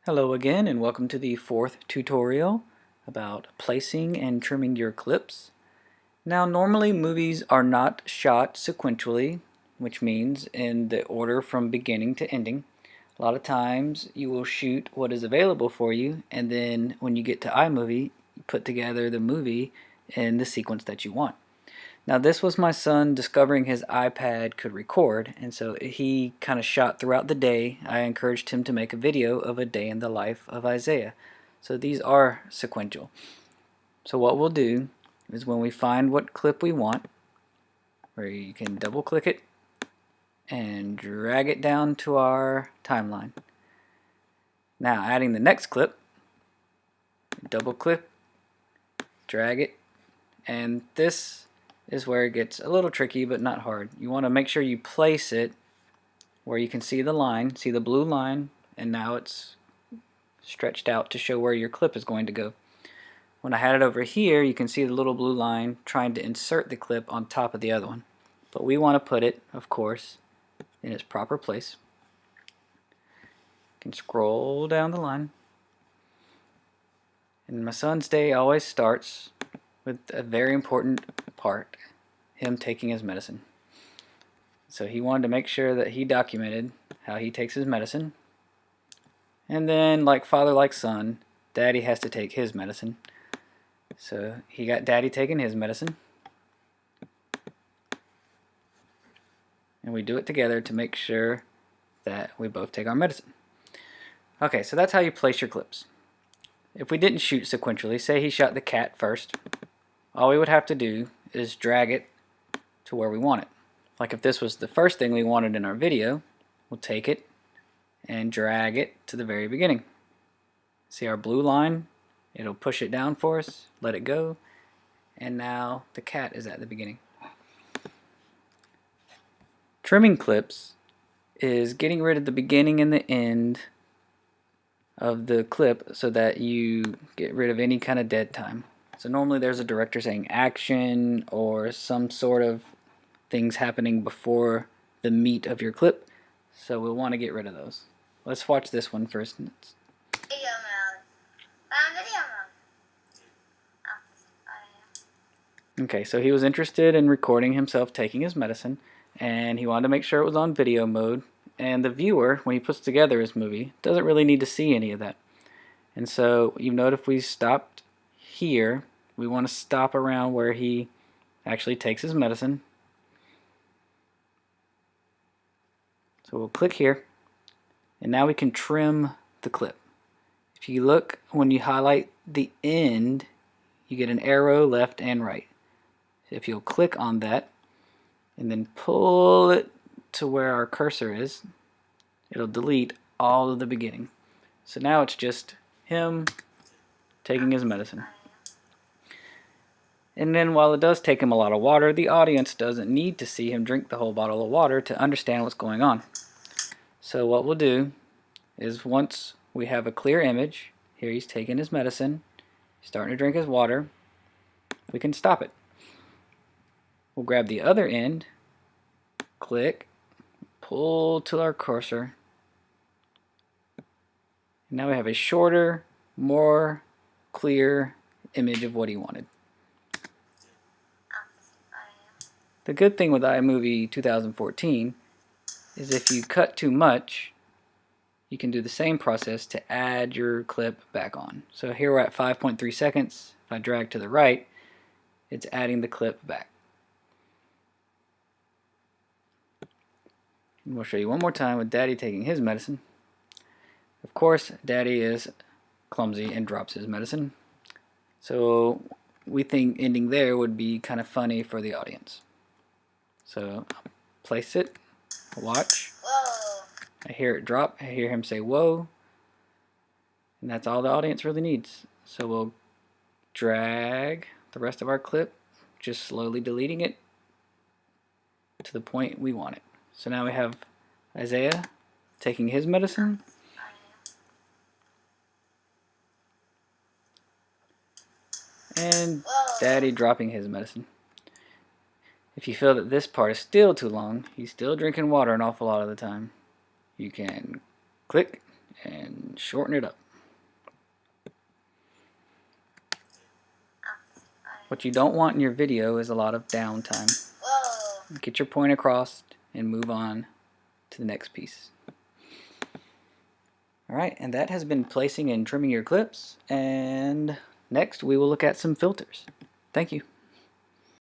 Hello again and welcome to the fourth tutorial about placing and trimming your clips. Now normally movies are not shot sequentially, which means in the order from beginning to ending. A lot of times you will shoot what is available for you, and then when you get to iMovie, you put together the movie in the sequence that you want. Now this was my son discovering his iPad could record, and so he kind of shot throughout the day. I encouraged him to make a video of a day in the life of Isaiah. So these are sequential. So what we'll do is when we find what clip we want, where you can double click it and drag it down to our timeline. Now adding the next clip, double click, drag it, and this is where it gets a little tricky but not hard. You want to make sure you place it where you can see the line, see the blue line, and now it's stretched out to show where your clip is going to go. When I had it over here, you can see the little blue line trying to insert the clip on top of the other one. But we want to put it, of course, in its proper place. You can scroll down the line. And my son's day always starts with a very important part, him taking his medicine. So he wanted to make sure that he documented how he takes his medicine. And then, like father, like son, Daddy has to take his medicine. So he got Daddy taking his medicine. And we do it together to make sure that we both take our medicine. Okay, so that's how you place your clips. If we didn't shoot sequentially, say he shot the cat first, all we would have to do is drag it to where we want it. Like if this was the first thing we wanted in our video, we'll take it and drag it to the very beginning. See our blue line? It'll push it down for us, let it go, and now the cat is at the beginning. Trimming clips is getting rid of the beginning and the end of the clip so that you get rid of any kind of dead time. So normally there's a director saying action or some sort of things happening before the meat of your clip, so we'll want to get rid of those. Let's watch this one first. Okay, so he was interested in recording himself taking his medicine, and he wanted to make sure it was on video mode, and the viewer, when he puts together his movie, doesn't really need to see any of that. And so you note if we stopped here, we want to stop around where he actually takes his medicine. So we'll click here, and now we can trim the clip. If you look, when you highlight the end, you get an arrow left and right. If you'll click on that and then pull it to where our cursor is, it'll delete all of the beginning. So now it's just him taking his medicine. And then while it does take him a lot of water, the audience doesn't need to see him drink the whole bottle of water to understand what's going on. So what we'll do is once we have a clear image, here he's taking his medicine, starting to drink his water, we can stop it. We'll grab the other end, click, pull to our cursor. Now we have a shorter, more clear image of what he wanted. The good thing with iMovie 2014 is if you cut too much, you can do the same process to add your clip back on. So here we're at 5.3 seconds. If I drag to the right, it's adding the clip back. And we'll show you one more time with Daddy taking his medicine. Of course, Daddy is clumsy and drops his medicine. So we think ending there would be kind of funny for the audience. So place it, watch. Whoa. I hear it drop, I hear him say whoa, and that's all the audience really needs. So we'll drag the rest of our clip, just slowly deleting it to the point we want it. So now we have Isaiah taking his medicine, and Daddy dropping his medicine. If you feel that this part is still too long, he's still drinking water an awful lot of the time, you can click and and shorten it up. What you don't want in your video is a lot of downtime. Get your point across and move on to the next piece. Alright, and that has been placing and trimming your clips, and next we will look at some filters. Thank you.